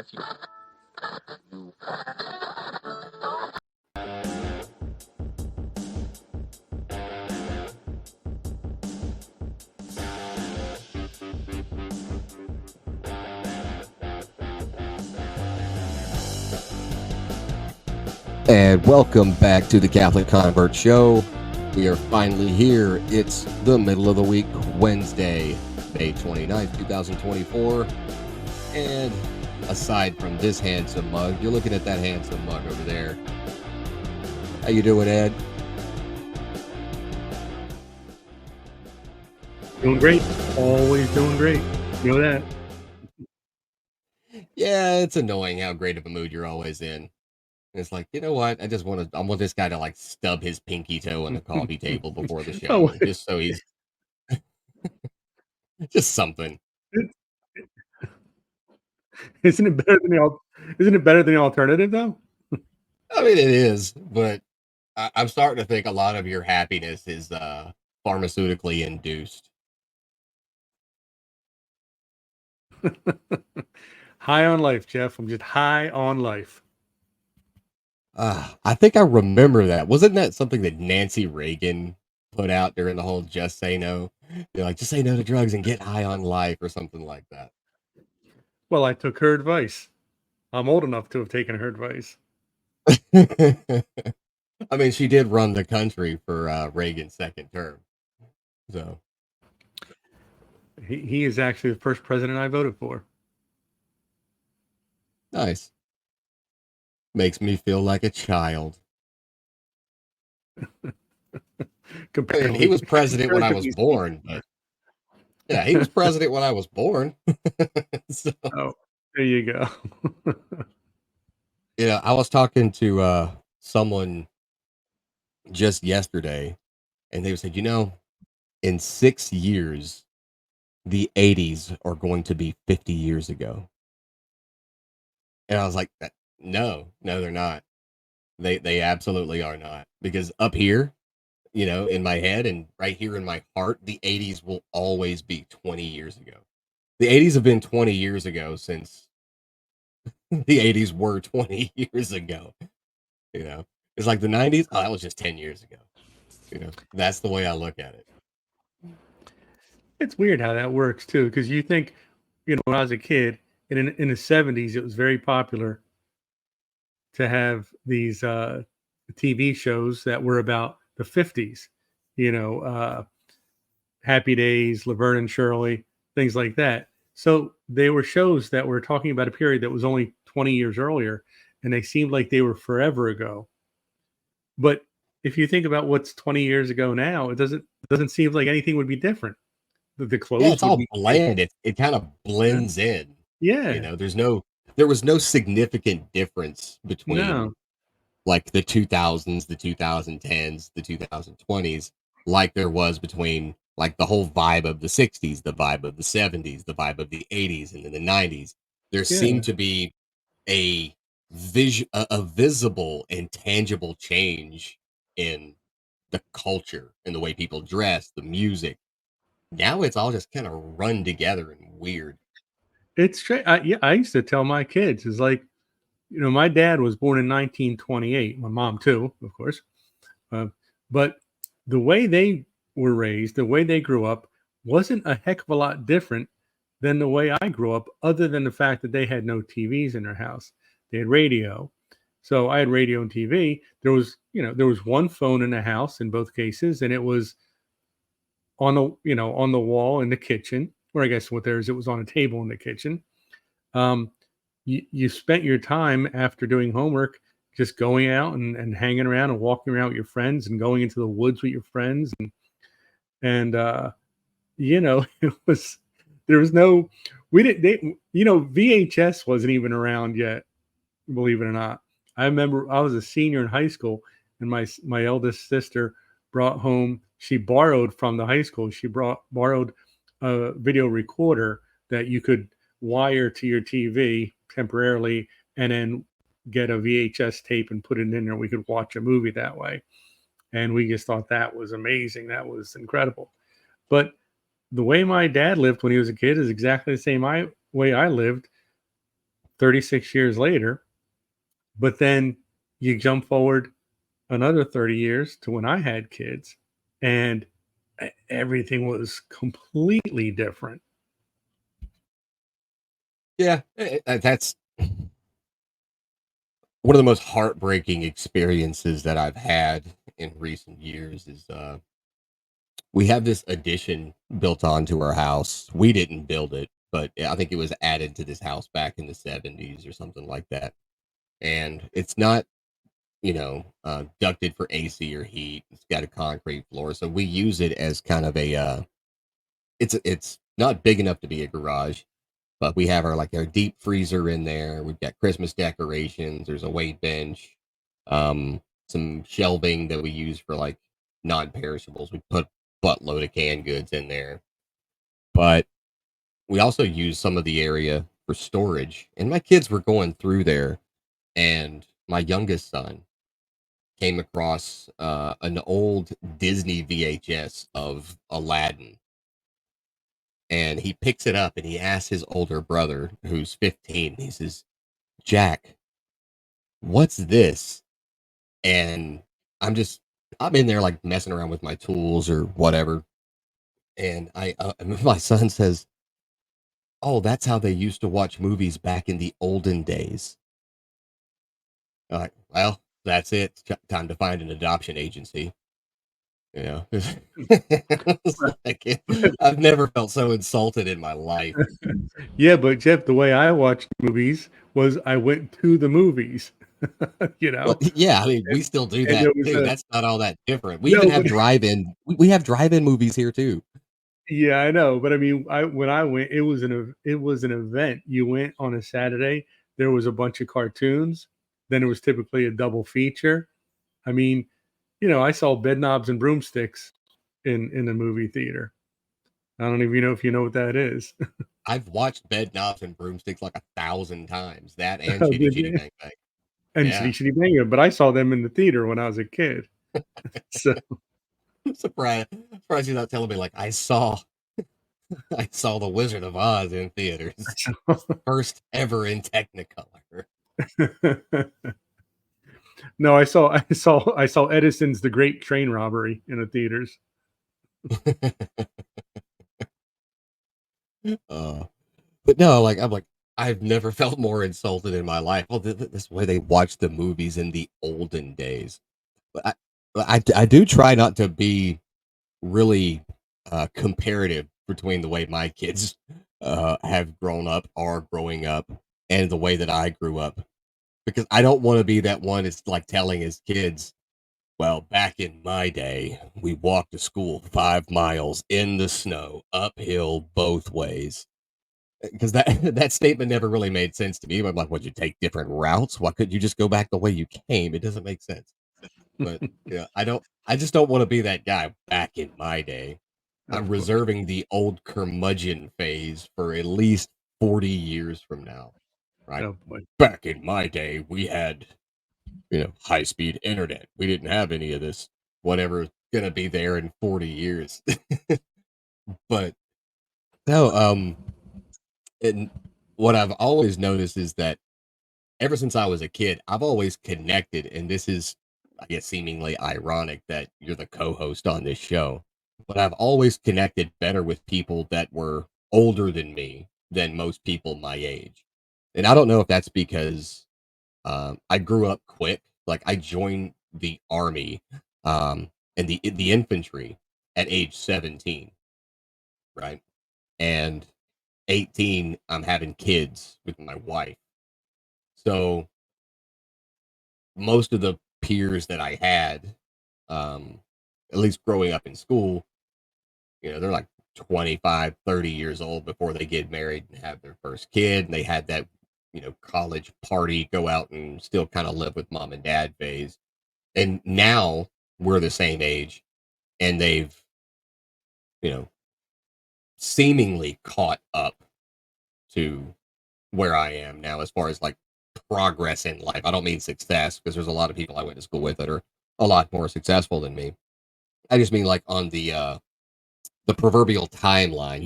And welcome back to the Catholic Convert Show. We are finally here. It's the middle of the week, Wednesday, May 29th, 2024. And aside from this handsome mug, you're looking at that handsome mug over there. How you doing, Ed? Doing great. Always doing great. You know that? Yeah, it's annoying how great of a mood you're always in. It's like, you know what? I want this guy to like stub his pinky toe on the coffee table before the show, just so he's just something. Isn't it better than the alternative though? I mean, it is, but I'm starting to think a lot of your happiness is pharmaceutically induced. High on life, Jeff. I'm just high on life. I think I remember that. Wasn't that something that Nancy Reagan put out during the whole "Just Say No"? They're like, "Just say no to drugs and get high on life," or something like that. Well, I took her advice. I'm old enough to have taken her advice. I mean, she did run the country for Reagan's second term, so He is actually the first president I voted for. nice. Makes me feel like a child. I mean, he was president when I was born, but yeah, he was president when I was born. So, oh, there you go. yeah, I was talking to someone just yesterday, and they said, in 6 years, the 80s are going to be 50 years ago. And I was like, no, they're not. They absolutely are not. Because up here, in my head and right here in my heart, the 80s will always be 20 years ago. The 80s have been 20 years ago since the 80s were 20 years ago. It's like the 90s, that was just 10 years ago. That's the way I look at it. It's weird how that works too, because you think, when I was a kid in the 70s, it was very popular to have these TV shows that were about the 50s, Happy Days, Laverne and Shirley, things like that. So they were shows that were talking about a period that was only 20 years earlier, and they seemed like they were forever ago. But if you think about what's 20 years ago now, it doesn't seem like anything would be different. The clothes, yeah, it's all bland. It kind of blends in. Yeah. There was no significant difference between like the 2000s, the 2010s, the 2020s, like there was between like the whole vibe of the 60s, the vibe of the 70s, the vibe of the 80s, and then the 90s. There seemed to be a visible and tangible change in the culture and the way people dress, the music. Now it's all just kind of run together and weird. It's strange. I used to tell my kids, it's like, my dad was born in 1928, my mom too, of course. But the way they were raised, the way they grew up, wasn't a heck of a lot different than the way I grew up, other than the fact that they had no TVs in their house. They had radio. So I had radio and TV. There was one phone in the house in both cases, and it was on the wall in the kitchen, or I guess it was on a table in the kitchen. You spent your time after doing homework just going out and hanging around and walking around with your friends and going into the woods with your friends. And it was, there was no, we didn't, VHS wasn't even around yet, believe it or not. I remember I was a senior in high school, and my eldest sister brought home, she borrowed from the high school, borrowed a video recorder that you could wire to your TV temporarily, and then get a VHS tape and put it in there. We could watch a movie that way. And we just thought that was amazing. That was incredible. But the way my dad lived when he was a kid is exactly the same way I lived 36 years later, but then you jump forward another 30 years to when I had kids, and everything was completely different. Yeah, that's one of the most heartbreaking experiences that I've had in recent years is we have this addition built onto our house. We didn't build it, but I think it was added to this house back in the 70s or something like that. And it's not, ducted for AC or heat. It's got a concrete floor. So we use it as kind of a it's not big enough to be a garage, but we have our deep freezer in there. We've got Christmas decorations. There's a weight bench, some shelving that we use for like non-perishables. We put buttload of canned goods in there, but we also use some of the area for storage. And my kids were going through there, and my youngest son came across an old Disney VHS of Aladdin, and he picks it up and he asks his older brother, who's 15. He says, "Jack, what's this?" And I'm in there like messing around with my tools or whatever, and my son says, "Oh, that's how they used to watch movies back in the olden days." I'm like, well, that's it. Time to find an adoption agency. You know, it's like I've never felt so insulted in my life. Yeah, but Jeff, the way I watched movies was I went to the movies, you Well, know, yeah, I mean, we and still do and that there was too. a That's not all that different. We even no, have but drive-in. We have drive-in movies here too. yeah, I know, but I mean, I when I went, it was an event. You went on a Saturday, there was a bunch of cartoons, then it was typically a double feature. I mean, I saw Bedknobs and Broomsticks in a movie theater. I don't even know if you know what that is. I've watched Bed Knobs and Broomsticks like 1,000 times. That and Oh, Chitty did Chitty you? Bang Bang. And Yeah, Shitty Shitty Banger, but I saw them in the theater when I was a kid. So I'm surprised you're not telling me like I saw The Wizard of Oz in theaters, first ever in Technicolor. no, I saw Edison's The Great Train Robbery in the theaters. uh, but no, like I'm like I've never felt more insulted in my life. Well, this way they watched the movies in the olden days. But I do try not to be really comparative between the way my kids have grown up, are growing up, and the way that I grew up, because I don't want to be that one. It's like telling his kids, "Well, back in my day, we walked to school 5 miles in the snow, uphill both ways." Because that that statement never really made sense to me. I'm like, "Would you take different routes? Why couldn't you just go back the way you came?" It doesn't make sense. But yeah, I just don't want to be that guy back in my day. I'm Of course. reserving the old curmudgeon phase for at least 40 years from now, right? Oh boy. Back in my day, we had, high speed internet. We didn't have any of this, whatever's going to be there in 40 years. But no, and what I've always noticed is that ever since I was a kid, I've always connected, and this is, I guess, seemingly ironic that you're the co-host on this show, but I've always connected better with people that were older than me than most people my age. And I don't know if that's because I grew up quick. Like I joined the army and the infantry at age 17, right? And 18, I'm having kids with my wife. So most of the peers that I had, um, at least growing up in school, they're like 25, 30 years old before they get married and have their first kid. And they had that, college party, go out and still kind of live with mom and dad phase. And now we're the same age and they've, you know, seemingly caught up to where I am now as far as like progress in life. I don't mean success because there's a lot of people I went to school with that are a lot more successful than me. I just mean like on the proverbial timeline.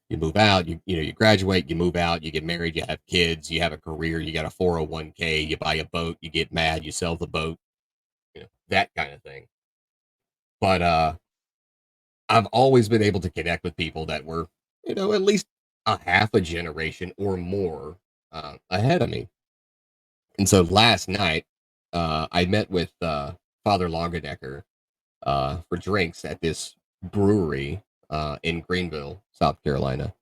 You You move out, you graduate, you move out, you get married, you have kids, you have a career, you got a 401k, you buy a boat, you get mad, you sell the boat, that kind of thing. But I've always been able to connect with people that were, at least a half a generation or more ahead of me. And so last night, I met with Father Longadecker for drinks at this brewery in Greenville, South Carolina.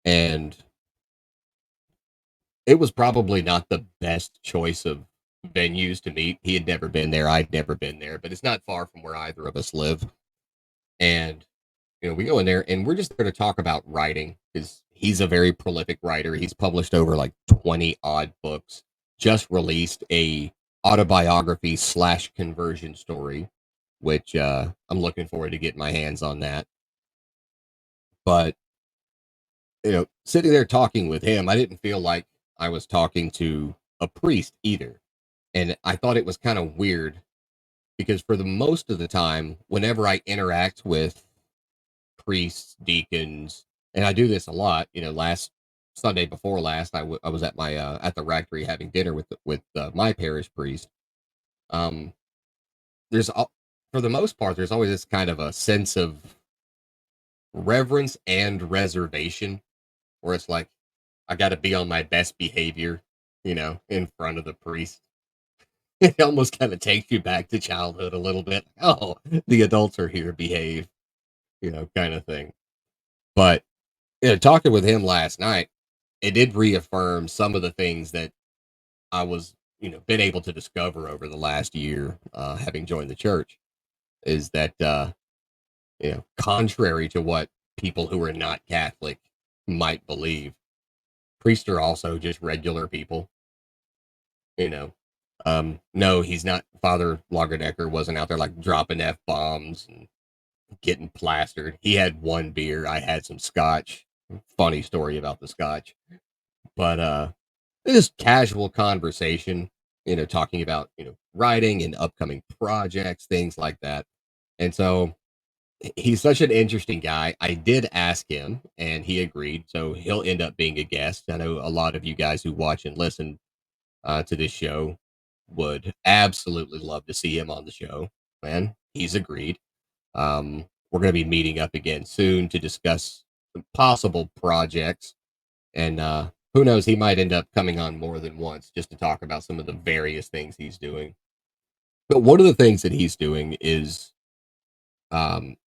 And it was probably not the best choice of venues to meet. He had never been there. I'd never been there, but it's not far from where either of us live. And we go in there and we're just there to talk about writing because he's a very prolific writer. He's published over like 20 odd books, just released a autobiography slash conversion story, which I'm looking forward to getting my hands on that. But, sitting there talking with him, I didn't feel like I was talking to a priest either. And I thought it was kind of weird because for the most of the time, whenever I interact with priests, deacons, and I do this a lot. Last Sunday before last, I was at my at the rectory having dinner with my parish priest. Um, there's for the most part, there's always this kind of a sense of reverence and reservation, where it's like I got to be on my best behavior, in front of the priest. It almost kind of takes you back to childhood a little bit. Oh, the adults are here, behave, kind of thing. But talking with him last night, it did reaffirm some of the things that I was, been able to discover over the last year, having joined the church, is that, contrary to what people who are not Catholic might believe, priests are also just regular people, you know. No, he's not. Father Lagerdecker wasn't out there like dropping F bombs and getting plastered. He had one beer. I had some scotch. Funny story about the scotch. But just casual conversation, talking about, writing and upcoming projects, things like that. And so he's such an interesting guy. I did ask him and he agreed. So he'll end up being a guest. I know a lot of you guys who watch and listen to this show would absolutely love to see him on the show. And he's agreed. We're going to be meeting up again soon to discuss some possible projects. And who knows, he might end up coming on more than once just to talk about some of the various things he's doing. But one of the things that he's doing is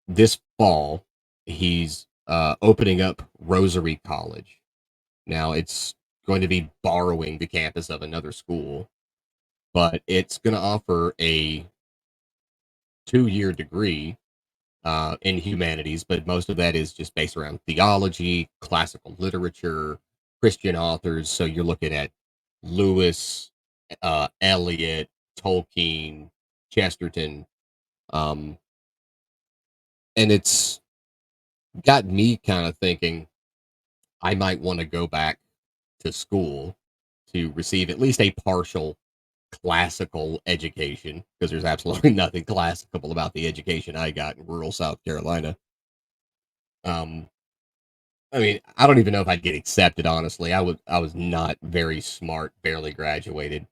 this fall, he's opening up Rosary College. Now, it's going to be borrowing the campus of another school, but it's going to offer a 2-year degree in humanities, but most of that is just based around theology, classical literature, Christian authors. So you're looking at Lewis, Eliot, Tolkien, Chesterton, um, and it's got me kind of thinking I might want to go back to school to receive at least a partial classical education because there's absolutely nothing classical about the education I got in rural South Carolina. Um, I mean, I don't even know if I'd get accepted, honestly. I was not very smart, barely graduated.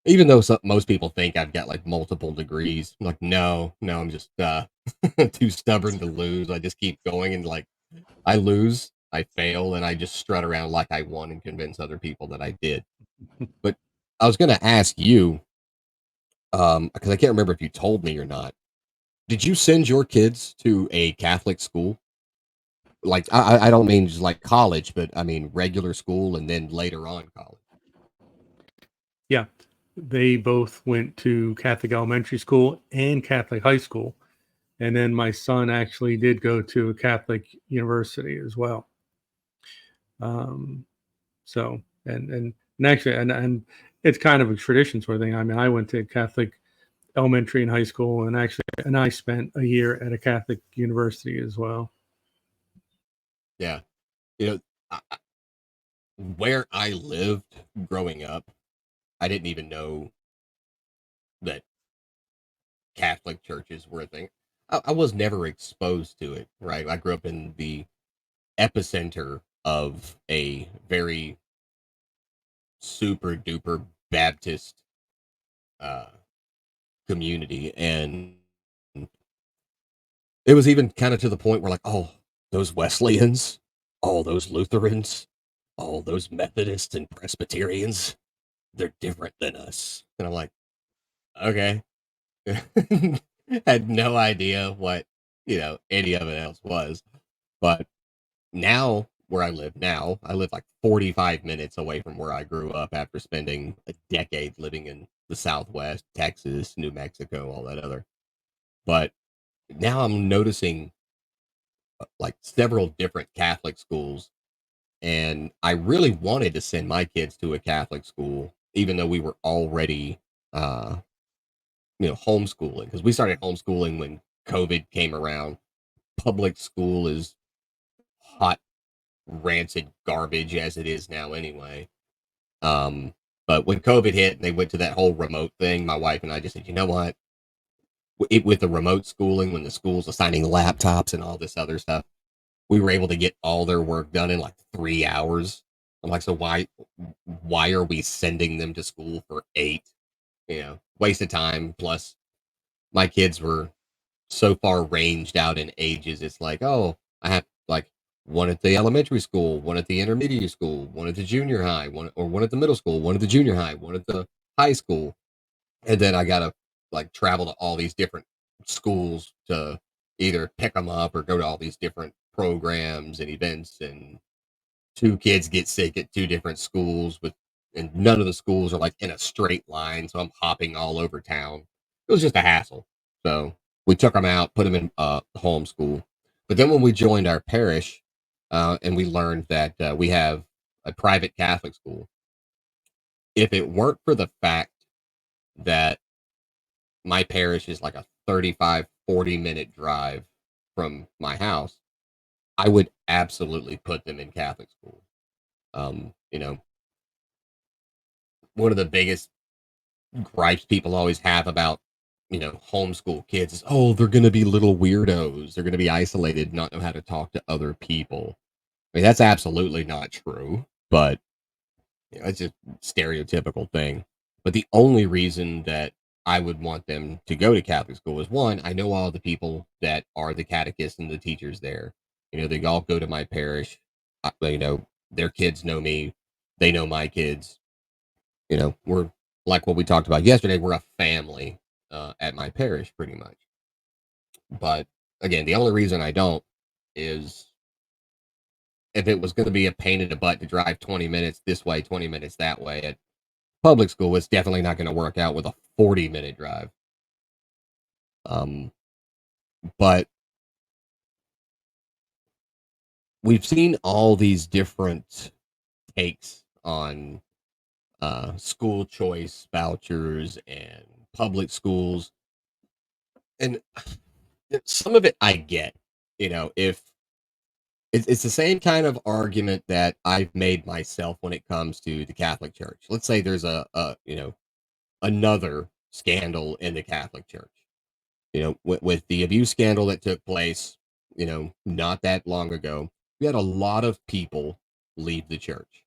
Even though most people think I've got like multiple degrees. I'm like, no, no, I'm just too stubborn to lose. I just keep going and like I lose, I fail, and I just strut around like I won and convince other people that I did. But I was gonna ask you, because I can't remember if you told me or not. Did you send your kids to a Catholic school? Like I don't mean just like college, but I mean regular school and then later on college. Yeah. They both went to Catholic elementary school and Catholic high school. And then my son actually did go to a Catholic university as well. Um, so, and actually, and it's kind of a tradition sort of thing. I mean, I went to Catholic elementary and high school, and actually, and I spent a year at a Catholic university as well. Yeah, you know, where I lived growing up, I didn't even know that Catholic churches were a thing. I was never exposed to it, right? I grew up in the epicenter of a very super duper Baptist uh, community, and it was even kind of to the point where like, oh, those Wesleyans, all those Lutherans, all those Methodists and Presbyterians, they're different than us. And I'm like, okay. Had no idea what, any of it else was. But now where I live now, I live like 45 minutes away from where I grew up after spending a decade living in the Southwest, Texas, New Mexico, all that other. But now I'm noticing like several different Catholic schools, and I really wanted to send my kids to a Catholic school, even though we were already, uh, homeschooling, because we started homeschooling when COVID came around. Public school is hot, rancid garbage as it is now, anyway. Um, but when COVID hit and they went to that whole remote thing, my wife and I just said, you know what? With the remote schooling, when the schools assigning laptops and all this other stuff, we were able to get all their work done in like 3 hours. I'm like, so why are we sending them to school for 8? Waste of time. Plus, my kids were so far ranged out in ages. It's like, oh, I have like one at the elementary school, one at the intermediate school, one at the junior high, one at the middle school, one at the junior high, one at the high school, and then I gotta like travel to all these different schools to either pick them up or go to all these different programs and events, and two kids get sick at two different schools and none of the schools are like in a straight line, so I'm hopping all over town. It was just a hassle. So we took them out, put them in homeschool. But then when we joined our parish, and we learned that we have a private Catholic school, if it weren't for the fact that my parish is like a 35-40 minute drive from my house, I would absolutely put them in Catholic school. You know, one of the biggest gripes people always have about, homeschool kids is, oh, they're going to be little weirdos. They're going to be isolated, not know how to talk to other people. I mean, that's absolutely not true, but it's just a stereotypical thing. But the only reason that I would want them to go to Catholic school is one, I know all the people that are the catechists and the teachers there. They all go to my parish. Their kids know me. They know my kids. We're like what we talked about yesterday. We're a family at my parish, pretty much. But again, the only reason I don't is if it was going to be a pain in the butt to drive 20 minutes this way, 20 minutes that way at public school, it's definitely not going to work out with a 40-minute drive. Um, but we've seen all these different takes on school choice vouchers and public schools, and some of it I get. If it's the same kind of argument that I've made myself when it comes to the Catholic Church. Let's say there's another scandal in the Catholic Church. With the abuse scandal that took place, not that long ago, we had a lot of people leave the church.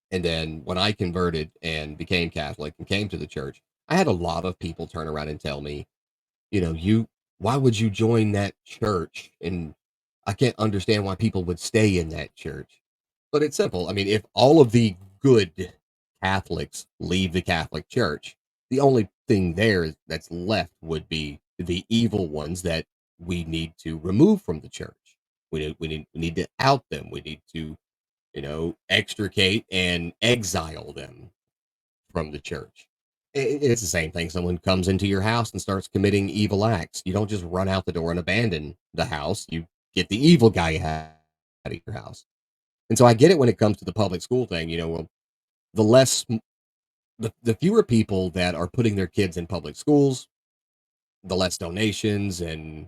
And then when I converted and became Catholic and came to the church, I had a lot of people turn around and tell me, you why would you join that church? And I can't understand why people would stay in that church. But it's simple. I mean, if all of the good Catholics leave the Catholic Church, the only thing that's left would be the evil ones that we need to remove from the church. We need to out them. We need to, extricate and exile them from the church. It's the same thing. Someone comes into your house and starts committing evil acts. You don't just run out the door and abandon the house. You get the evil guy out of your house. And so I get it when it comes to the public school thing. Well, the less, the fewer people that are putting their kids in public schools, the less donations and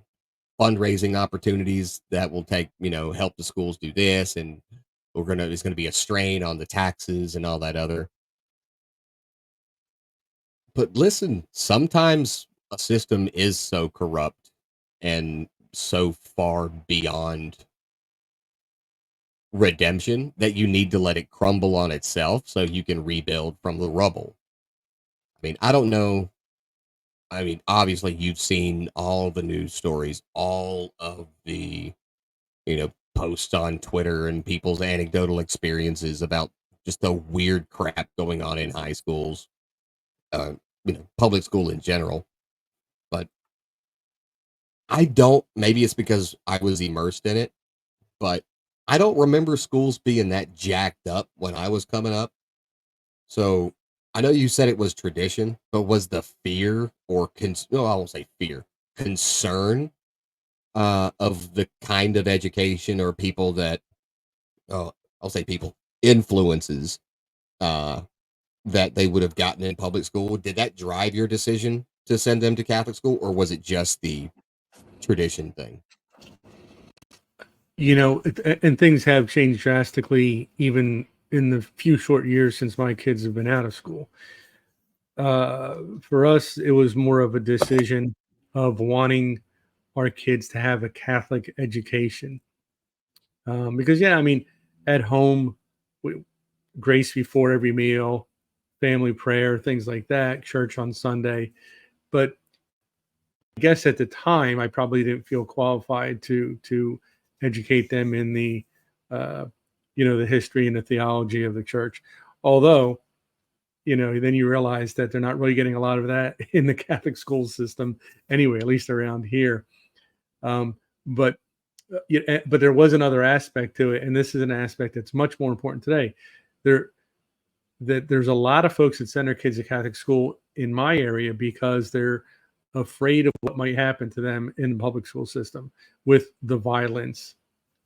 fundraising opportunities that will take, help the schools do this. And it's going to be a strain on the taxes and all that other. But listen, sometimes a system is so corrupt and so far beyond redemption, that you need to let it crumble on itself so you can rebuild from the rubble. I mean, I don't know. I mean, obviously, you've seen all the news stories, all of the, posts on Twitter and people's anecdotal experiences about just the weird crap going on in high schools, uh, public school in general. But I don't, maybe it's because I was immersed in it, but I don't remember schools being that jacked up when I was coming up. So I know you said it was tradition, but was the fear or no, I won't say fear, concern of the kind of education or people that, I'll say people, influences uh, that they would have gotten in public school? Did that drive your decision to send them to Catholic school, or was it just the tradition thing? And things have changed drastically even in the few short years since my kids have been out of school. For us, it was more of a decision of wanting our kids to have a Catholic education. Because, yeah, I mean, at home, we, grace before every meal, family prayer, things like that, church on Sunday. But I guess at the time, I probably didn't feel qualified to educate them in the, uh, the history and the theology of the church. Although, then you realize that they're not really getting a lot of that in the Catholic school system anyway, at least around here. Um, but but there was another aspect to it, and this is an aspect that's much more important today. There that there's a lot of folks that send their kids to Catholic school in my area because they're afraid of what might happen to them in the public school system with the violence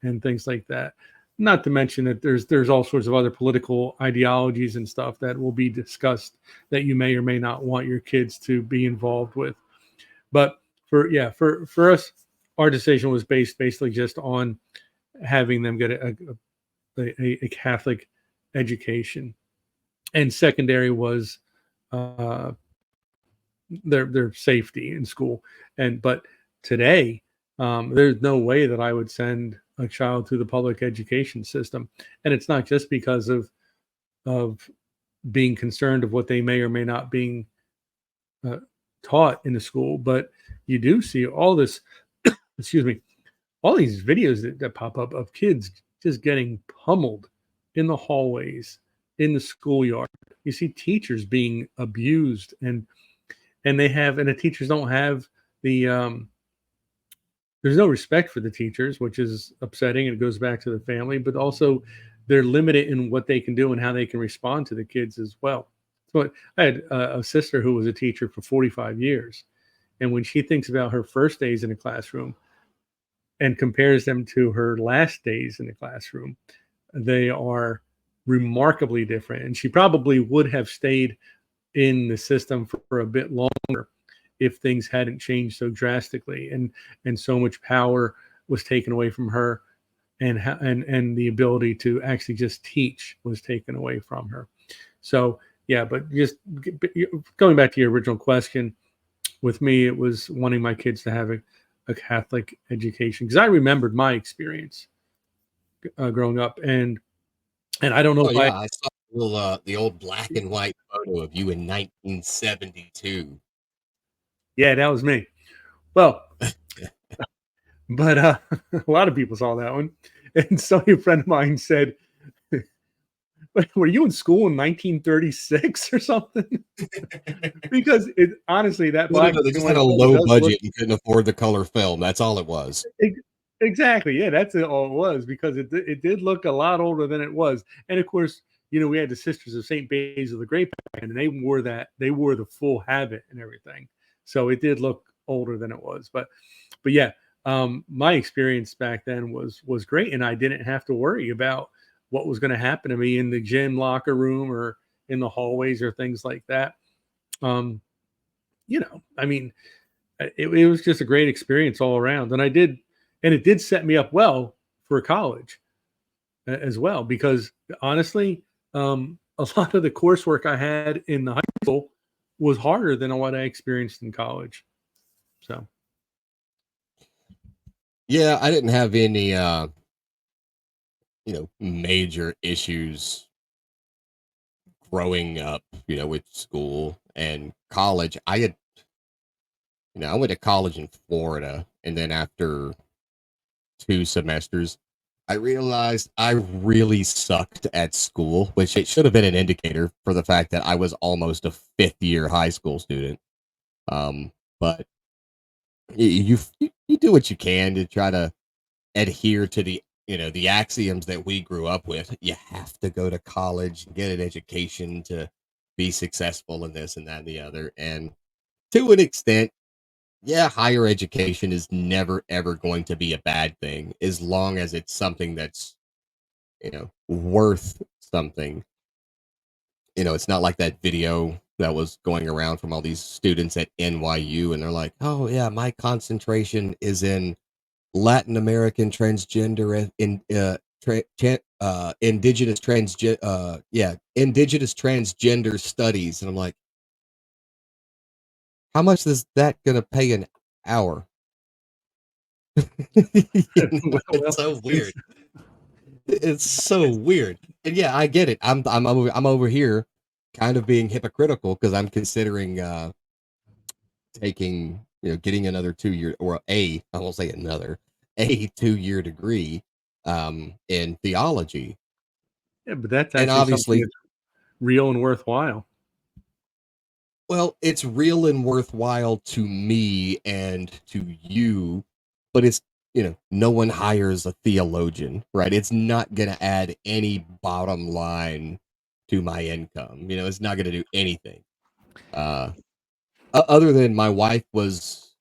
and things like that. Not to mention that there's all sorts of other political ideologies and stuff that will be discussed that you may or may not want your kids to be involved with. But for us, our decision was based basically just on having them get a Catholic education, and secondary was uh, their safety in school. But today, there's no way that I would send a child to the public education system, and it's not just because of being concerned of what they may or may not being uh, taught in the school, but you do see all this, excuse me, all these videos that pop up of kids just getting pummeled in the hallways, in the schoolyard. You see teachers being abused, and the teachers don't have the there's no respect for the teachers, which is upsetting, and it goes back to the family, but also they're limited in what they can do and how they can respond to the kids as well. So I had a sister who was a teacher for 45 years, and when she thinks about her first days in a classroom and compares them to her last days in the classroom, they are remarkably different. And she probably would have stayed in the system for a bit longer if things hadn't changed so drastically and so much power was taken away from her, and the ability to actually just teach was taken away from her. So yeah, but just going back to your original question, with me it was wanting my kids to have a Catholic education because I remembered my experience growing up, and I don't know Oh if I yeah, I saw the old black and white photo of you in 1972. yeah, that was me. Well, but a lot of people saw that one, and so a friend of mine said, "Were you in school in 1936 or something?" Because it honestly, that No, no, black no, they and just had white a photo low does look budget and couldn't afford the color film. That's all it was. ex- exactly. Yeah, that's all it was because it did look a lot older than it was. And of course, we had the Sisters of Saint Basil the Great back then, and they wore the full habit and everything, so it did look older than it was. But yeah, my experience back then was great, and I didn't have to worry about what was going to happen to me in the gym locker room or in the hallways or things like that. Um, I mean, it was just a great experience all around, and it did set me up well for college as well because honestly, a lot of the coursework I had in the high school was harder than what I experienced in college. So Yeah, I didn't have any major issues growing up, with school and college. I went to college in Florida, and then after 2 semesters, I realized I really sucked at school, which it should have been an indicator for the fact that I was almost a fifth year high school student. But you do what you can to try to adhere to the axioms that we grew up with. You have to go to college, get an education to be successful in this and that and the other. And to an extent, yeah, higher education is never ever going to be a bad thing as long as it's something that's, worth something. It's not like that video that was going around from all these students at NYU, and they're like, "Oh yeah, my concentration is in Latin American transgender and indigenous transgender studies." And I'm like, how much is that gonna pay an hour? It's Well, so since weird. It's so weird. And yeah, I get it. I'm over here kind of being hypocritical because I'm considering taking, getting another 2 year, or I won't say another, a 2 year degree in theology. yeah, but that's And actually something obviously, that's real and worthwhile. well, it's real and worthwhile to me and to you, but it's, no one hires a theologian, right? It's not going to add any bottom line to my income. It's not going to do anything. Uh, Other than my wife was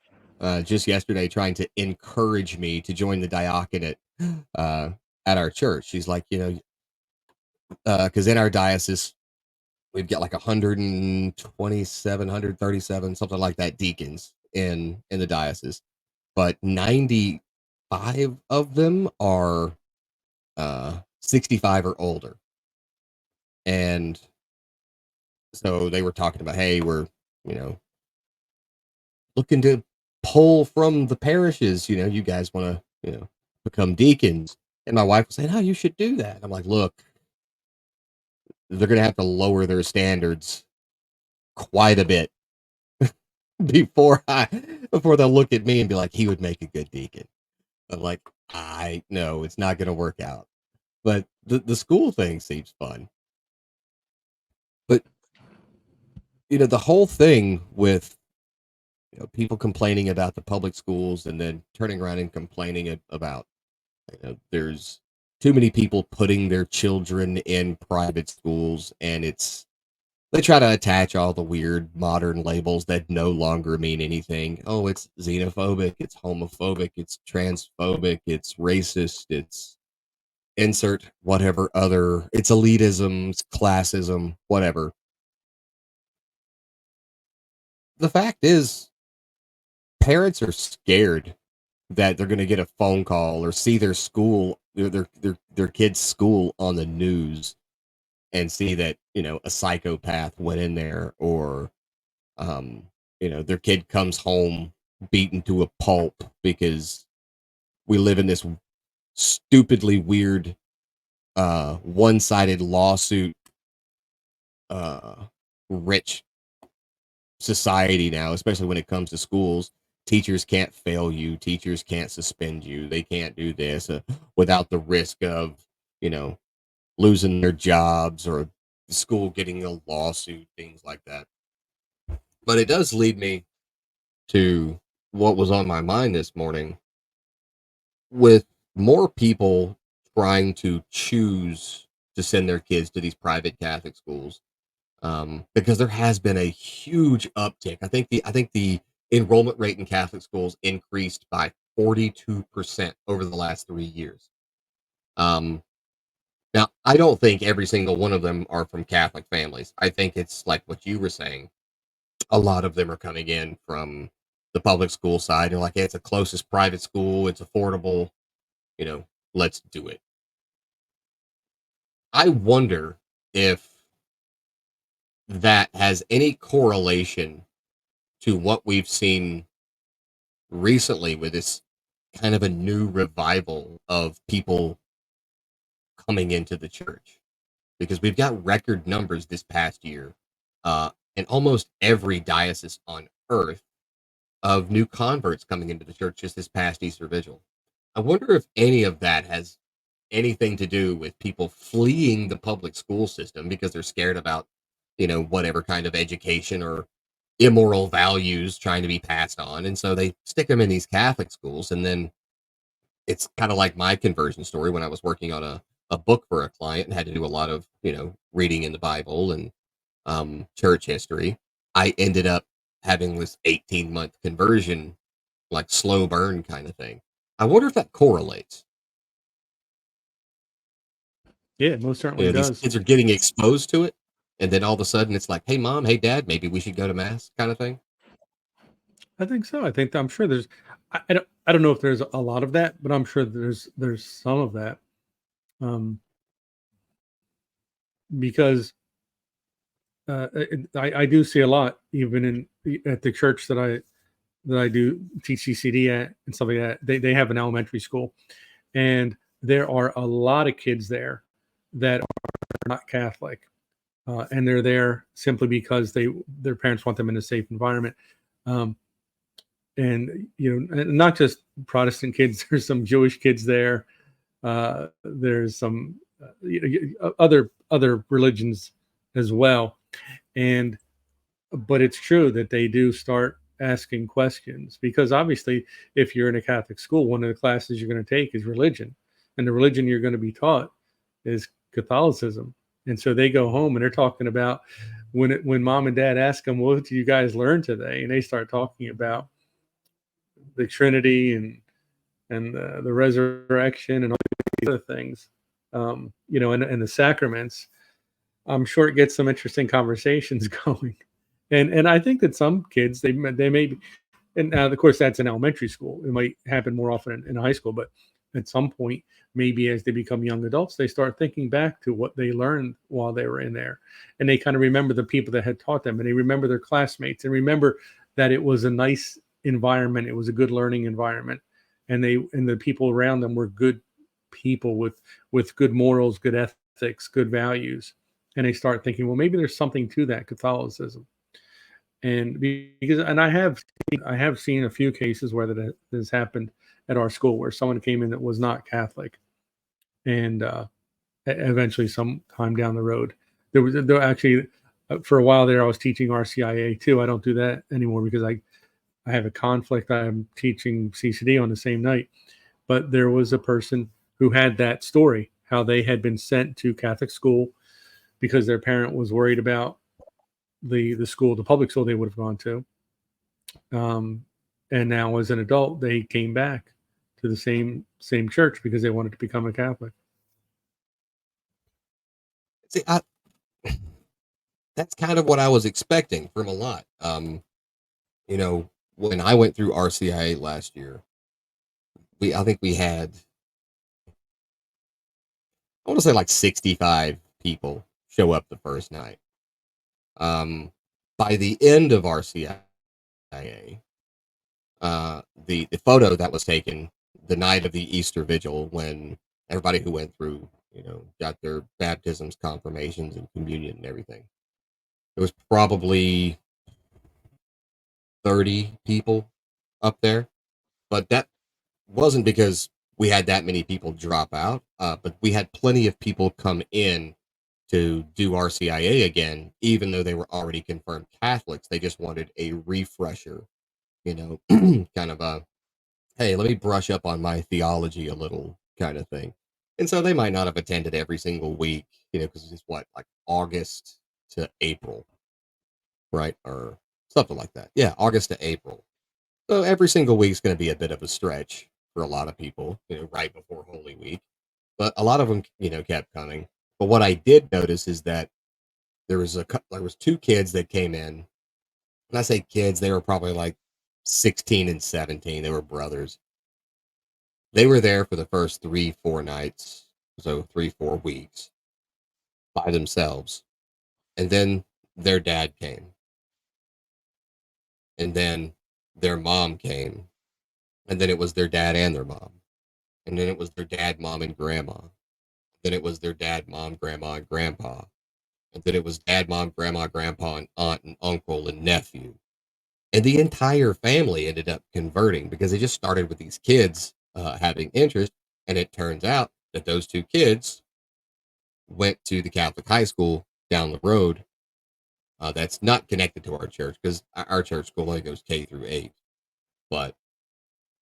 just yesterday trying to encourage me to join the diaconate uh, at our church. She's like, because in our diocese, we've got like 127, 137, something like that, deacons in the diocese, but 95 of them are 65 or older. And so they were talking about, hey, we're, you know, looking to pull from the parishes, you guys want to, become deacons. And my wife was saying, oh, you should do that. I'm like, look, they're going to have to lower their standards quite a bit before I before they'll look at me and be like, he would make a good deacon. I'm like, I know it's not going to work out. But the school thing seems fun. But the whole thing with people complaining about the public schools and then turning around and complaining about there's too many people putting their children in private schools, and they try to attach all the weird modern labels that no longer mean anything. Oh, it's xenophobic, it's homophobic, it's transphobic, it's racist, it's insert whatever other, it's elitism, it's classism, whatever. The fact is, parents are scared that they're going to get a phone call or see their school, their kid's school on the news, and see that a psychopath went in there, or um, their kid comes home beaten to a pulp because we live in this stupidly weird one-sided lawsuit uh rich society now, especially when it comes to schools. Teachers can't fail you, teachers can't suspend you, they can't do this without the risk of you know losing their jobs or the school getting a lawsuit, things like that. But it does lead me to what was on my mind this morning, with more people trying to choose to send their kids to these private Catholic schools, because there has been a huge uptick. I think the enrollment rate in Catholic schools increased by 42% over the last 3 years. Um, Now, I don't think every single one of them are from Catholic families. I think it's like what you were saying. A lot of them are coming in from the public school side. They're like, hey, it's the closest private school. It's affordable. You know, let's do it. I wonder if that has any correlation to what we've seen recently with this kind of a new revival of people coming into the church because we've got record numbers this past year in almost every diocese on earth of new converts coming into the church just this past Easter Vigil. I wonder if any of that has anything to do with people fleeing the public school system because they're scared about, whatever kind of education or immoral values trying to be passed on. And so they stick them in these Catholic schools. And then it's kind of like my conversion story when I was working on a book for a client and had to do a lot of, reading in the Bible and church history. I ended up having this 18-month conversion, like slow burn kind of thing. I wonder if that correlates. Yeah, it most certainly These does. kids are getting exposed to it, and then all of a sudden it's like, "Hey, mom, hey, dad, maybe we should go to mass," kind of thing. I think so. I think I'm sure there's. I don't know if there's a lot of that, but I'm sure there's some of that. Um, because I do see a lot even at the church that I do teach CCD at and stuff like that. They have an elementary school, and there are a lot of kids there that are not Catholic, and they're there simply because their parents want them in a safe environment. Um, and and not just Protestant kids. There's some Jewish kids there. There's some other religions as well, and but it's true that they do start asking questions because obviously, if you're in a Catholic school, one of the classes you're going to take is religion, and the religion you're going to be taught is Catholicism. And so they go home and they're talking about when mom and dad ask them, "What did you guys learn today?" and they start talking about the Trinity and the resurrection and all these other things, and the sacraments. I'm sure it gets some interesting conversations going. And I think that some kids they may be, and now of course that's in elementary school. It might happen more often in high school, but at some point, maybe as they become young adults, they start thinking back to what they learned while they were in there, and they kind of remember the people that had taught them, and they remember their classmates, and remember that it was a nice environment, it was a good learning environment, and the people around them were good people with good morals, good ethics, good values, and they start thinking, well, maybe there's something to that Catholicism. And because and I have seen a few cases where that has happened at our school where someone came in that was not Catholic, and eventually, sometime down the road, there actually for a while there I was teaching RCIA too. I don't do that anymore because I have a conflict. I'm teaching CCD on the same night, but there was a person who had that story how they had been sent to Catholic school because their parent was worried about the public school they would have gone to. Um, and now, as an adult, they came back to the same church because they wanted to become a Catholic. See, that's kind of what I was expecting from a lot. When I went through RCIA last year, I think we had, I want to say like 65 people show up the first night. By the end of RCIA, the photo that was taken the night of the Easter Vigil when everybody who went through, got their baptisms, confirmations, and communion and everything. It was probably 30 people up there, but that wasn't because we had that many people drop out, but we had plenty of people come in to do RCIA again, even though they were already confirmed Catholics. They just wanted a refresher, kind of a, hey, let me brush up on my theology a little kind of thing. And so they might not have attended every single week, because it's what, like August to April, right? Or something like that. Yeah, August to April. So every single week is going to be a bit of a stretch for a lot of people, right before Holy Week. But a lot of them, kept coming. But what I did notice is that there was two kids that came in. When I say kids, they were probably like 16 and 17. They were brothers. They were there for the first 3, 4 nights, so 3, 4 weeks by themselves. And then their dad came. And then their mom came. And then it was their dad and their mom. And then it was their dad, mom, and grandma. Then it was their dad, mom, grandma, and grandpa. And then it was dad, mom, grandma, grandpa, and aunt and uncle and nephew. And the entire family ended up converting because they just started with these kids having interest. And it turns out that those two kids went to the Catholic high school down the road that's not connected to our church because our church school only goes K through 8. But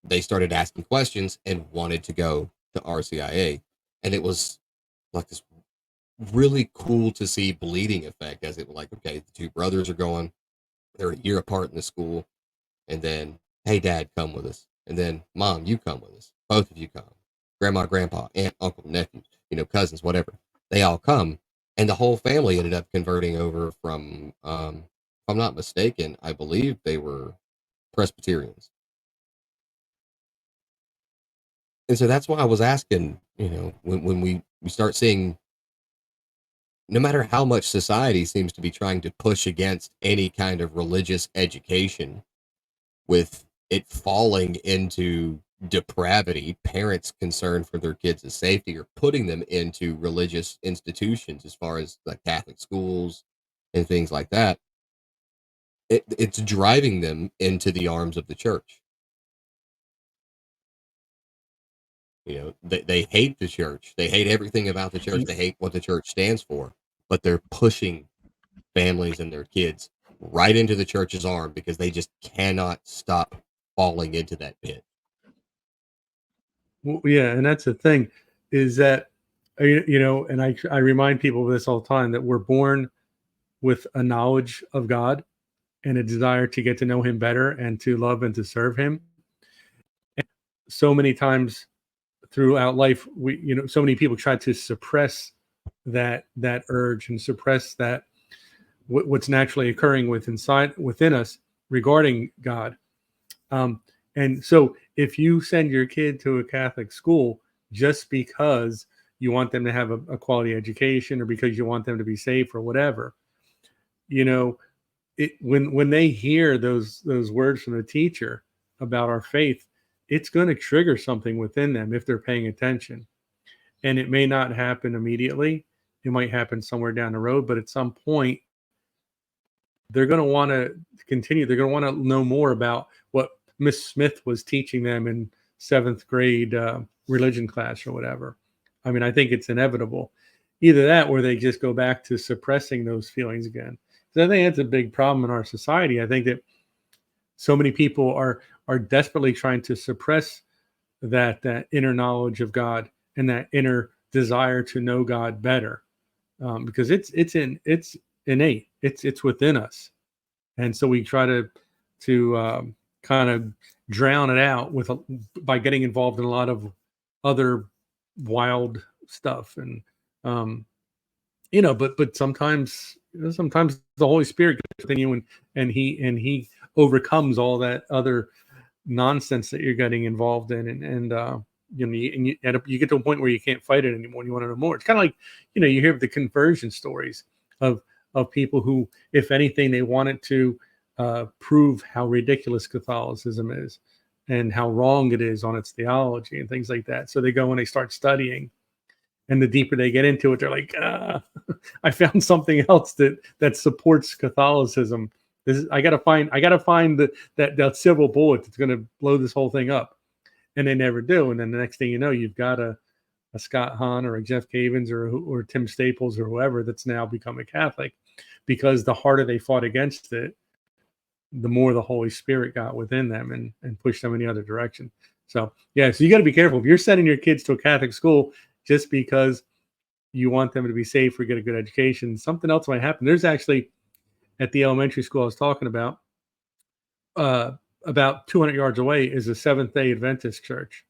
they started asking questions and wanted to go to RCIA. And it was like this really cool to see bleeding effect as it was like, okay, the two brothers are going, they're a year apart in the school. And then, hey, dad, come with us. And then, mom, you come with us. Both of you come. Grandma, grandpa, aunt, uncle, nephew, cousins, whatever. They all come. And the whole family ended up converting over from, if I'm not mistaken, I believe they were Presbyterians. And so that's why I was asking, when we start seeing, no matter how much society seems to be trying to push against any kind of religious education, with it falling into depravity, parents concerned for their kids' safety are putting them into religious institutions as far as like Catholic schools and things like that. It's driving them into the arms of the church. They hate the church. They hate everything about the church. They hate what the church stands for, but they're pushing families and their kids right into the church's arm because they just cannot stop falling into that pit. Well, yeah, and that's the thing, is that and I remind people of this all the time, that we're born with a knowledge of God and a desire to get to know Him better and to love and to serve Him. So many times throughout life, so many people try to suppress that urge and suppress that what's naturally occurring within us regarding God. And so if you send your kid to a Catholic school just because you want them to have a quality education or because you want them to be safe or whatever, when they hear those words from the teacher about our faith, it's going to trigger something within them if they're paying attention. And it may not happen immediately. It might happen somewhere down the road, but at some point, they're going to want to continue. They're going to want to know more about what Miss Smith was teaching them in seventh grade religion class or whatever. I mean, I think it's inevitable. Either that or they just go back to suppressing those feelings again. So I think that's a big problem in our society. I think that so many people are desperately trying to suppress that inner knowledge of God and that inner desire to know God better, because it's innate. It's within us, and so we try to kind of drown it out by getting involved in a lot of other wild stuff. And but sometimes the Holy Spirit gets within you, and he overcomes all that other nonsense that you're getting involved in, and you get to a point where you can't fight it anymore and you want to know more. It's kind of like, you hear the conversion stories of people who, if anything, they wanted to prove how ridiculous Catholicism is and how wrong it is on its theology and things like that. So they go and they start studying, and the deeper they get into it, they're like, I found something else that supports Catholicism. I gotta find that silver bullet that's going to blow this whole thing up, and they never do. And then the next thing you know, you've got a Scott Hahn or a Jeff Cavins or Tim Staples or whoever that's now become a Catholic, because the harder they fought against it, the more the Holy Spirit got within them and pushed them in the other direction. So yeah, so you got to be careful if you're sending your kids to a Catholic school just because you want them to be safe or get a good education. Something else might happen. There's actually, at the elementary school I was talking about 200 yards away is a Seventh-day Adventist church.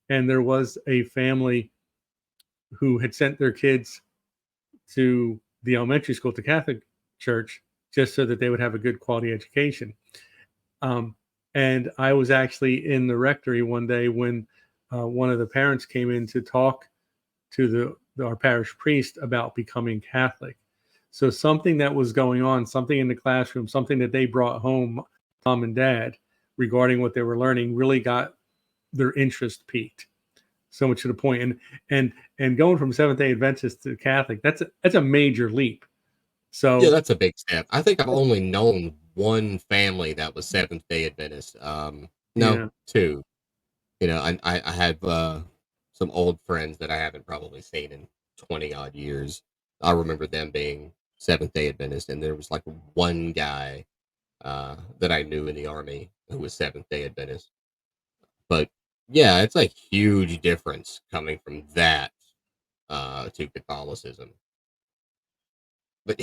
And there was a family who had sent their kids to the elementary school, to Catholic church, just so that they would have a good quality education. And I was actually in the rectory one day when one of the parents came in to talk to our parish priest about becoming Catholic. So something that was going on, something in the classroom, something that they brought home, mom and dad, regarding what they were learning, really got their interest piqued. so much to the point. And going from Seventh Day Adventist to Catholic, that's a major leap. Yeah, So that's a big step. I think I've only known one family that was Seventh Day Adventist. No, yeah, two. I have some old friends that I haven't probably seen in 20 odd years. I remember them being Seventh Day Adventist, and there was like one guy that I knew in the army who was Seventh Day Adventist. But yeah, it's a huge difference coming from that to Catholicism. But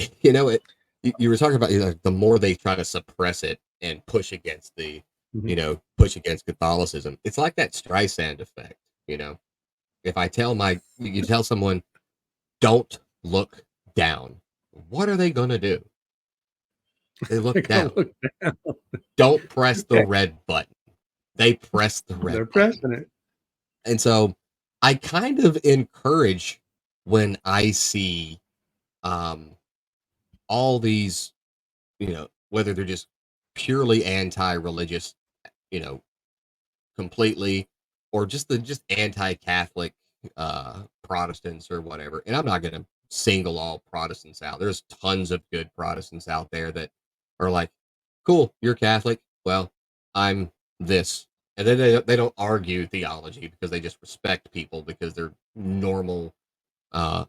you were talking about the more they try to suppress it and push against mhm. push against Catholicism. It's like that Streisand effect. You know, if you tell someone don't look down, what are they gonna do? They look They're gonna down. look down. Don't press the Yeah, red button. They press the red they're button. pressing it. And so I kind of encourage when I see um, all these, whether they're just purely anti-religious, you know, completely, or just anti-Catholic Protestants or whatever. And I'm not going to single all Protestants out. There's tons of good Protestants out there that are like, "Cool, you're Catholic. Well, I'm this," and then they don't argue theology because they just respect people because they're normal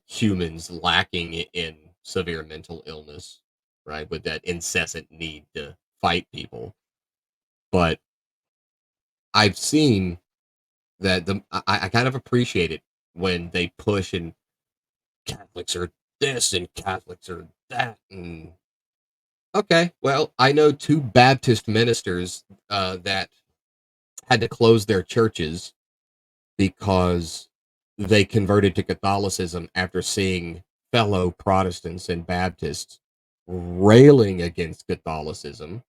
humans lacking in severe mental illness, right? With that incessant need to fight people. But I've seen that I kind of appreciate it when they push and Catholics are this and Catholics are that. And okay, well, I know two Baptist ministers that had to close their churches because they converted to Catholicism after seeing fellow Protestants and Baptists railing against Catholicism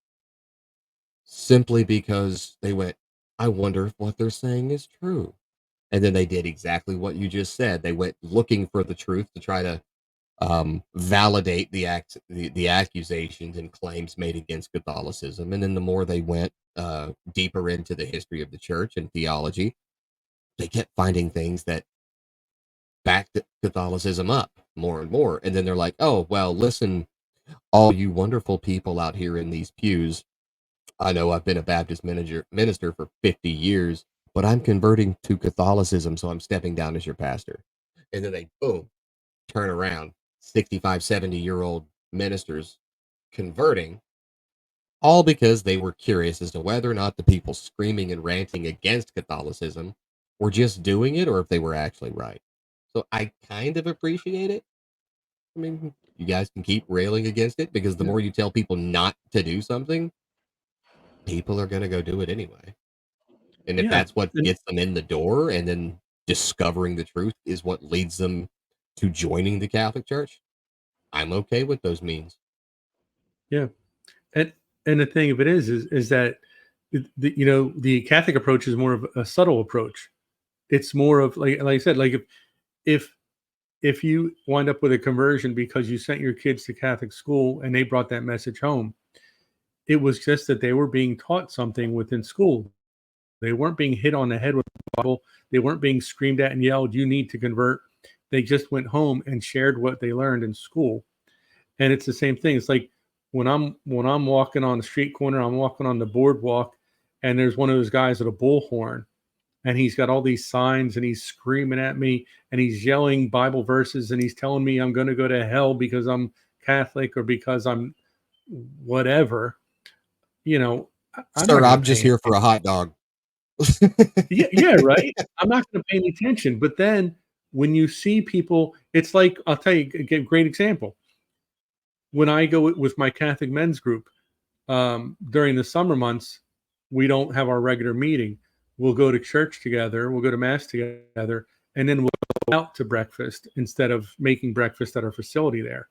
simply because they went, I wonder if what they're saying is true. And then they did exactly what you just said. They went looking for the truth to try to validate the accusations and claims made against Catholicism. And then the more they went deeper into the history of the church and theology, they kept finding things that backed Catholicism up more and more. And then they're like, oh, well, listen, all you wonderful people out here in these pews. I know I've been a Baptist minister for 50 years, but I'm converting to Catholicism, so I'm stepping down as your pastor. And then they, boom, turn around, 65, 70-year-old ministers converting, all because they were curious as to whether or not the people screaming and ranting against Catholicism were just doing it or if they were actually right. So I kind of appreciate it. I mean, you guys can keep railing against it because the Yeah, more you tell people not to do something, people are going to go do it anyway. And if yeah, that's what and gets them in the door and then discovering the truth is what leads them to joining the Catholic Church, I'm okay with those means. yeah, and and the thing of it is that the Catholic approach is more of a subtle approach. It's more of like I said, like if if you wind up with a conversion because you sent your kids to Catholic school and they brought that message home, it was just that they were being taught something within school. They weren't being hit on the head with the Bible. They weren't being screamed at and yelled, "You need to convert." They just went home and shared what they learned in school. And it's the same thing. It's like when I'm walking on the street corner, I'm walking on the boardwalk, and there's one of those guys with a bullhorn, and he's got all these signs, and he's screaming at me, and he's yelling Bible verses, and he's telling me I'm going to go to hell because I'm Catholic or because I'm whatever. I'm not Sir, going to I'm pay just any. here for a hot dog. Yeah, yeah, right. I'm not going to pay any attention. But then when you see people, it's like I'll tell you a great example. When I go with my Catholic men's group, during the summer months, we don't have our regular meeting. We'll go to church together, we'll go to mass together, and then we'll go out to breakfast instead of making breakfast at our facility there.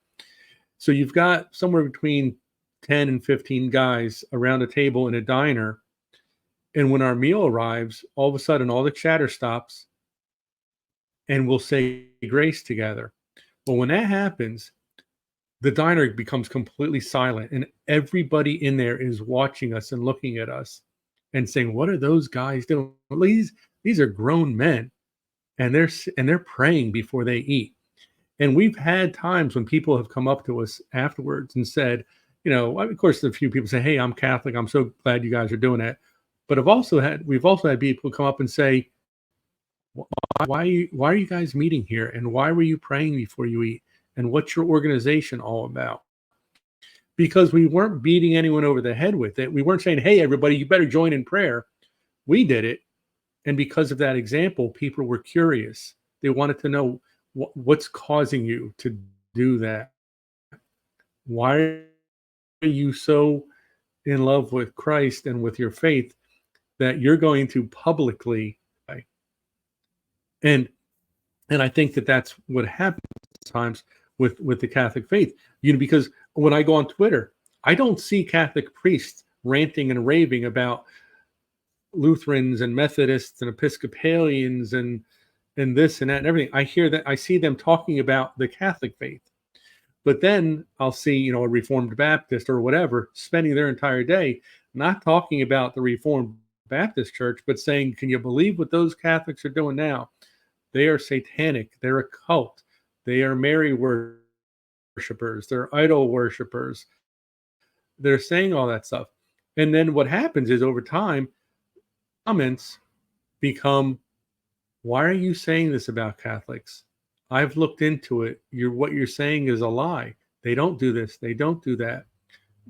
So you've got somewhere between 10 and 15 guys around a table in a diner. And when our meal arrives, all of a sudden, all the chatter stops and we'll say grace together. Well, when that happens, the diner becomes completely silent and everybody in there is watching us and looking at us and saying, what are those guys doing? These are grown men. and they're praying before they eat. And we've had times when people have come up to us afterwards and said, of course, a few people say, "Hey, I'm Catholic. I'm so glad you guys are doing that." But we've also had people come up and say, why are you guys meeting here? And why were you praying before you eat? And what's your organization all about?" Because we weren't beating anyone over the head with it. We weren't saying, "Hey, everybody, you better join in prayer." We did it. And because of that example, people were curious. They wanted to know what's causing you to do that. Why are you so in love with Christ and with your faith that you're going to publicly, and I think that that's what happens times with the Catholic faith. Because when I go on Twitter, I don't see Catholic priests ranting and raving about Lutherans and Methodists and Episcopalians and this and that and everything. I see them talking about the Catholic faith. But then I'll see, a Reformed Baptist or whatever spending their entire day not talking about the Reformed Baptist Church, but saying, "Can you believe what those Catholics are doing now? They are satanic. They're a cult. They are Mary worshipers. They're idol worshipers." They're saying all that stuff. And then what happens is over time, comments become, "Why are you saying this about Catholics? I've looked into it. What you're saying is a lie. They don't do this. They don't do that.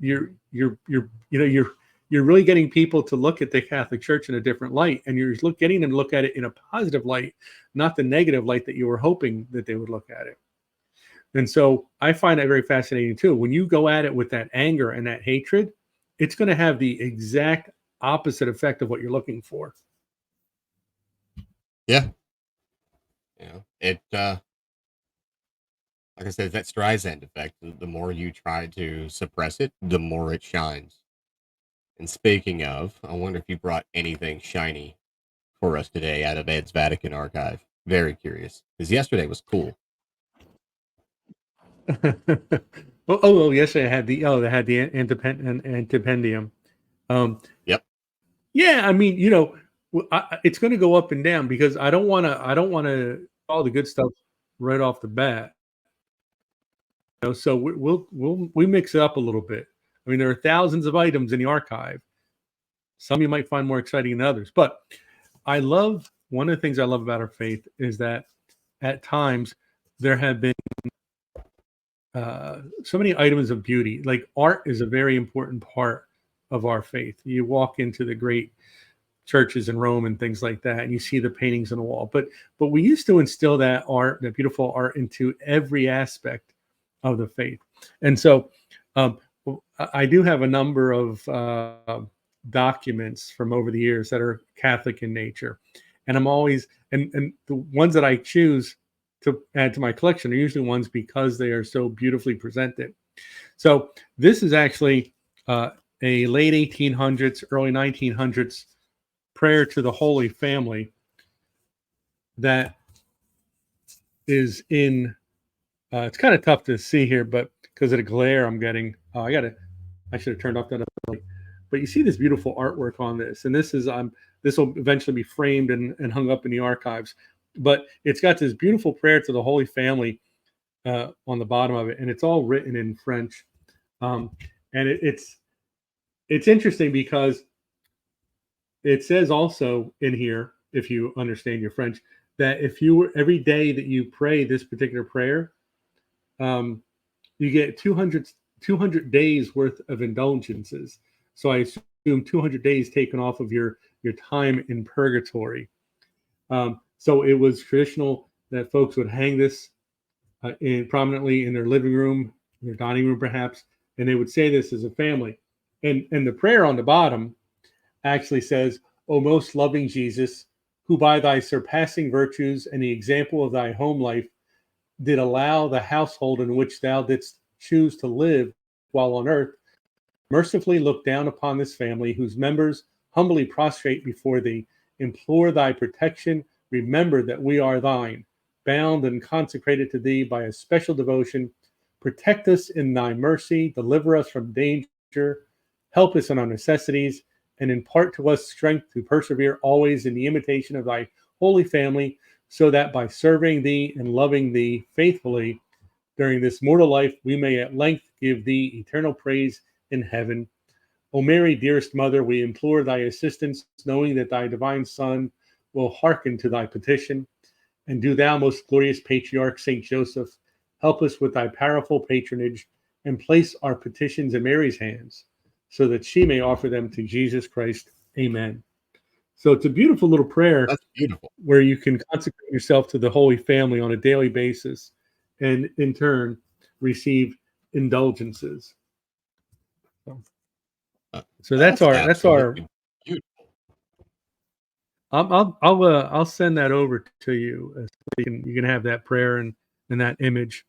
You're really getting people to look at the Catholic Church in a different light, and you're getting them to look at it in a positive light, not the negative light that you were hoping that they would look at it." And so I find that very fascinating too. When you go at it with that anger and that hatred, it's going to have the exact opposite effect of what you're looking for. Yeah. It like I said, that Streisand effect. The more you try to suppress it, the more it shines. And speaking of, I wonder if you brought anything shiny for us today out of Ed's Vatican archive. Very curious, because yesterday was cool. Yes, I had the antipendium. Yep. Yeah, I mean, it's going to go up and down because I don't want to all the good stuff right off the bat. So we mix it up a little bit. I mean, there are thousands of items in the archive. Some you might find more exciting than others, but one of the things I love about our faith is that at times there have been so many items of beauty. Like art is a very important part of our faith. You walk into the great churches in Rome and things like that, and you see the paintings on the wall. But we used to instill that beautiful art, into every aspect of the faith. And so I do have a number of documents from over the years that are Catholic in nature, and I'm always and the ones that I choose to add to my collection are usually ones because they are so beautifully presented. So this is actually a late 1800s, early 1900s prayer to the Holy Family that is in. It's kind of tough to see here, but because of the glare I'm getting, I should have turned off that light. But you see this beautiful artwork on this, and this will eventually be framed and hung up in the archives. But it's got this beautiful prayer to the Holy Family on the bottom of it, and it's all written in French. And it's interesting because it says also in here, if you understand your French, that if you were every day that you pray this particular prayer, you get 200 days worth of indulgences. So I assume 200 days taken off of your time in purgatory. So it was traditional that folks would hang this prominently in their living room, their dining room perhaps, and they would say this as a family. And the prayer on the bottom actually says, "O most loving Jesus, who by thy surpassing virtues and the example of thy home life did allow the household in which thou didst choose to live while on earth, mercifully look down upon this family, whose members humbly prostrate before thee, implore thy protection, remember that we are thine, bound and consecrated to thee by a special devotion. Protect us in thy mercy, deliver us from danger, help us in our necessities, and impart to us strength to persevere always in the imitation of thy holy family, so that by serving thee and loving thee faithfully during this mortal life, we may at length give thee eternal praise in heaven. O Mary, dearest mother, we implore thy assistance, knowing that thy divine Son will hearken to thy petition. And do thou, most glorious patriarch Saint Joseph, help us with thy powerful patronage and place our petitions in Mary's hands so that she may offer them to Jesus Christ. Amen. So it's a beautiful little prayer That's beautiful. where you can consecrate yourself to the Holy Family on a daily basis and in turn receive indulgences. So that's That's our. absolutely beautiful. I'll send that over to you so you can have that prayer and that image.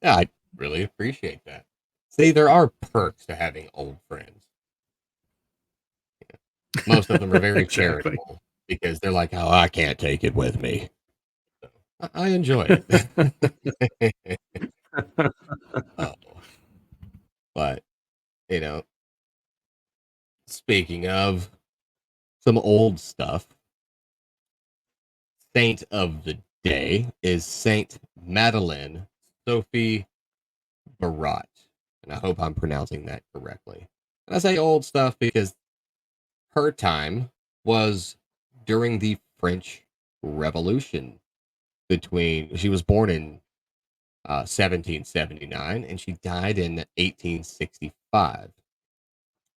Yeah, I really appreciate that. See, there are perks to having old friends. Most of them are very Exactly. charitable because they're like, "Oh, I can't take it with me." I enjoy it. Oh, but you know, speaking of some old stuff, saint of the day is Saint Madeleine Sophie Barat, and I hope I'm pronouncing that correctly. And I say old stuff because her time was during the French Revolution. She was born in 1779 and she died in 1865.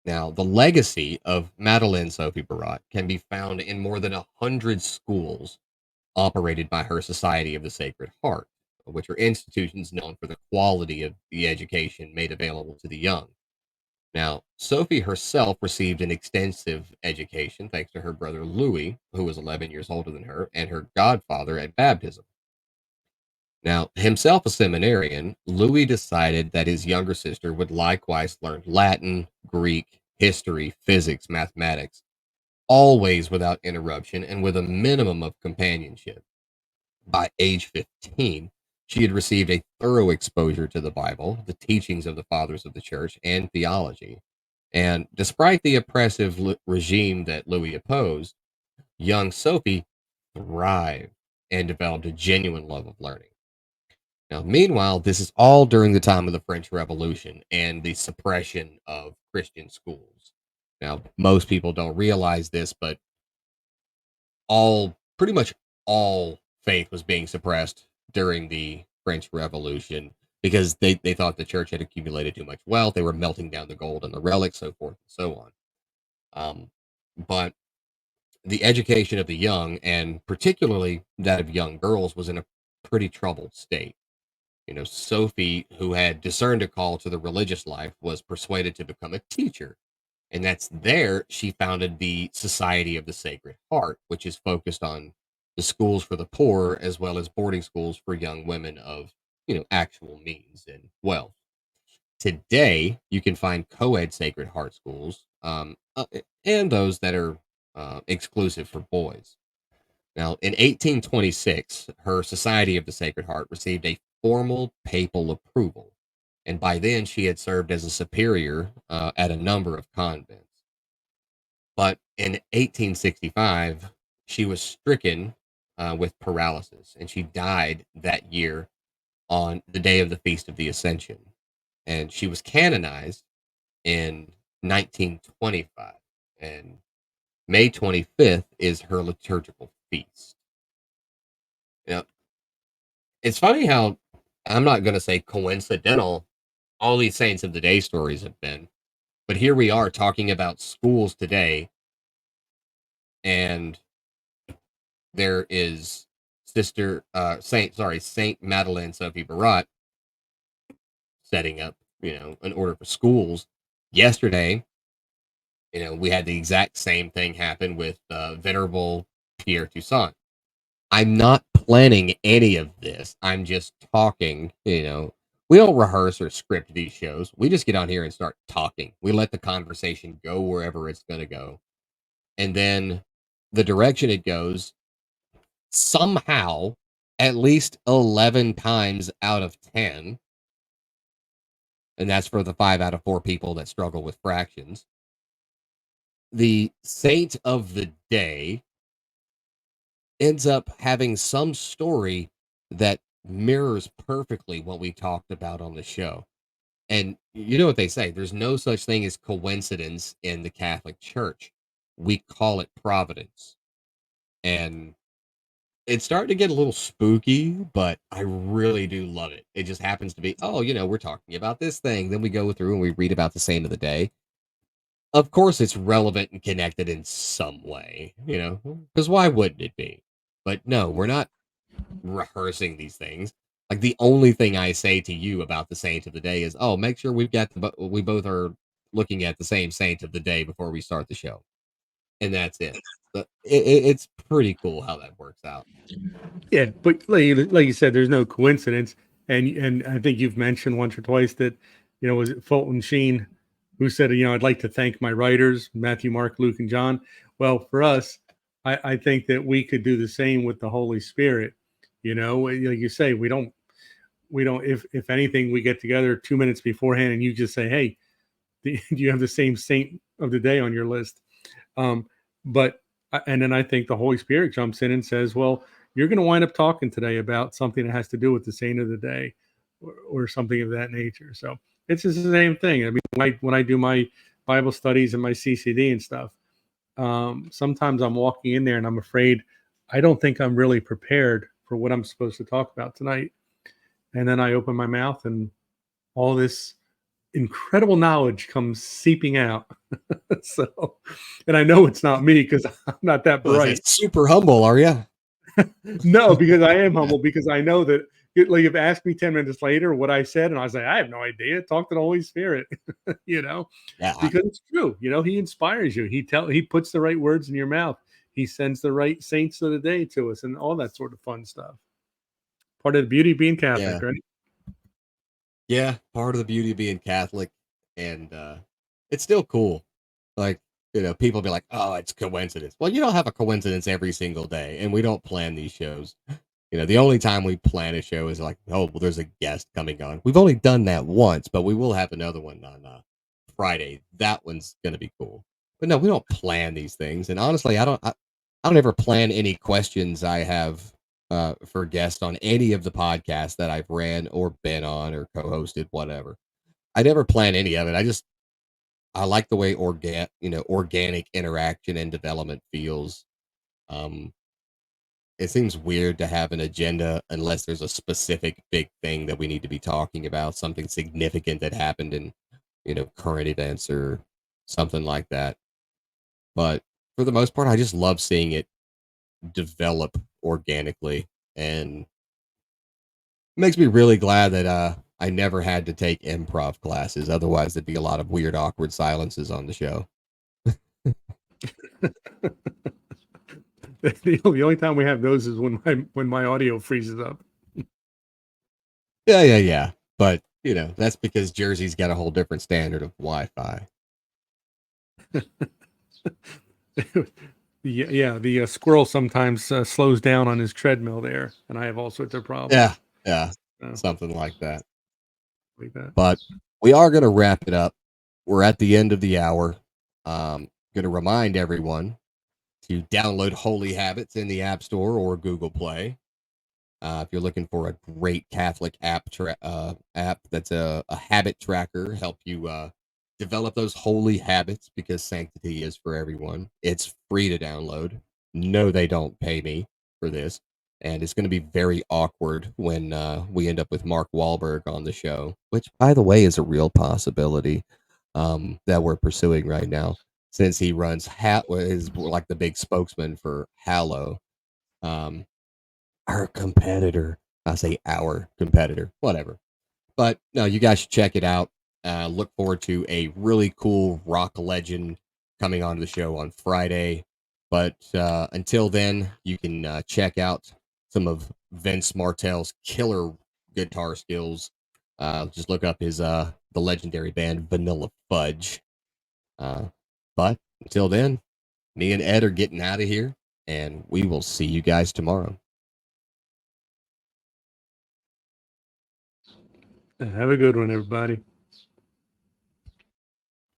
Now, the legacy of Madeleine Sophie Barat can be found in more than 100 schools operated by her Society of the Sacred Heart, which are institutions known for the quality of the education made available to the young. Now, Sophie herself received an extensive education thanks to her brother Louis, who was 11 years older than her, and her godfather at baptism. Now, himself a seminarian, Louis decided that his younger sister would likewise learn Latin, Greek, history, physics, mathematics, always without interruption and with a minimum of companionship. By age 15, she had received a thorough exposure to the Bible, the teachings of the fathers of the church, and theology. And despite the oppressive regime that Louis opposed, young Sophie thrived and developed a genuine love of learning. Now, meanwhile, this is all during the time of the French Revolution and the suppression of Christian schools. Now, most people don't realize this, but pretty much all faith was being suppressed during the French Revolution because they thought the church had accumulated too much wealth. They were melting down the gold and the relics, so forth and so on. But the education of the young, and particularly that of young girls, was in a pretty troubled state. Sophie, who had discerned a call to the religious life, was persuaded to become a teacher. And that's there she founded the Society of the Sacred Heart, which is focused on the schools for the poor as well as boarding schools for young women of, actual means and wealth. Today, you can find co-ed Sacred Heart schools and those that are exclusive for boys. Now, in 1826, her Society of the Sacred Heart received a formal papal approval, and by then she had served as a superior at a number of convents. But in 1865, she was stricken with paralysis, and she died that year on the day of the Feast of the Ascension. And she was canonized in 1925, and May 25th is her liturgical feast. You know, it's funny how I'm not going to say coincidental all these Saints of the Day stories have been, but here we are talking about schools today, and there is Saint Madeleine Sophie Barat setting up, an order for schools. Yesterday, we had the exact same thing happen with Venerable Pierre Toussaint. I'm not planning any of this. I'm just talking, We don't rehearse or script these shows. We just get on here and start talking. We let the conversation go wherever it's going to go. And then the direction it goes, somehow, at least 11 times out of 10, and that's for the 5 out of 4 people that struggle with fractions, the saint of the day ends up having some story that mirrors perfectly what we talked about on the show. And you know what they say, there's no such thing as coincidence in the Catholic Church. We call it providence. And it's starting to get a little spooky, but I really do love it. It just happens to be, oh, we're talking about this thing. Then we go through and we read about the saint of the day. Of course, it's relevant and connected in some way, because why wouldn't it be? But no, we're not rehearsing these things. Like the only thing I say to you about the saint of the day is, oh, make sure we both are looking at the same saint of the day before we start the show, and that's it. But it's pretty cool how that works out. Yeah, but like you said, there's no coincidence, and I think you've mentioned once or twice that was it Fulton Sheen who said I'd like to thank my writers Matthew, Mark, Luke, and John. Well, for us, I think that we could do the same with the Holy Spirit. Like you say, we don't if anything, we get together 2 minutes beforehand and you just say, hey, do you have the same saint of the day on your list? But and then I think the Holy Spirit jumps in and says, well, you're going to wind up talking today about something that has to do with the saint of the day, or something of that nature. So it's just the same thing. I mean, when I do my Bible studies and my CCD and stuff, sometimes I'm walking in there and I'm afraid I don't think I'm really prepared for what I'm supposed to talk about tonight. And then I open my mouth and all this incredible knowledge comes seeping out. So, and I know it's not me because I'm not that Well, that's bright. super humble, are you? No, because I am humble, because I know that like if asked me 10 minutes later what I said, and I was like, I have no idea. Talk to the Holy Spirit, you know, Yeah, because it's true. He inspires you. He puts the right words in your mouth. He sends the right saints of the day to us, and all that sort of fun stuff. Part of the beauty of being yeah, Catholic, right? yeah. Part of the beauty of being Catholic, and it's still cool. Like people be like, "Oh, it's coincidence." Well, you don't have a coincidence every single day, and we don't plan these shows. The only time we plan a show is like, oh, well, there's a guest coming on. We've only done that once, but we will have another one on Friday. That one's gonna be cool. But no, we don't plan these things. And honestly, I don't ever plan any questions I have for guests on any of the podcasts that I've ran or been on or co-hosted, whatever. I never plan any of it. I like the way organic interaction and development feels. Um, it seems weird to have an agenda unless there's a specific big thing that we need to be talking about, something significant that happened in, current events or something like that. But for the most part, I just love seeing it develop organically, and makes me really glad that I never had to take improv classes. Otherwise, there'd be a lot of weird, awkward silences on the show. The only time we have those is when my audio freezes up. Yeah, yeah, yeah. But that's because Jersey's got a whole different standard of Wi-Fi. The squirrel sometimes slows down on his treadmill there, and I have all sorts of Yeah, problems. yeah, So, something like that. like that. But we are going to wrap it up. We're at the end of the hour. Going to remind everyone to download Holy Habits in the App Store or Google Play. If you're looking for a great Catholic app that's a habit tracker, help you develop those holy habits, because sanctity is for everyone. It's free to download. No, they don't pay me for this. And it's going to be very awkward when we end up with Mark Wahlberg on the show, which, by the way, is a real possibility that we're pursuing right now, since he runs is like the big spokesman for Hallow. Um, our competitor. I say our competitor, whatever. But no, you guys should check it out. Look forward to a really cool rock legend coming onto the show on Friday. But until then, you can check out some of Vince Martell's killer guitar skills. Just look up his the legendary band Vanilla Fudge. Uh, but until then, me and Ed are getting out of here, and we will see you guys tomorrow. Have a good one, everybody.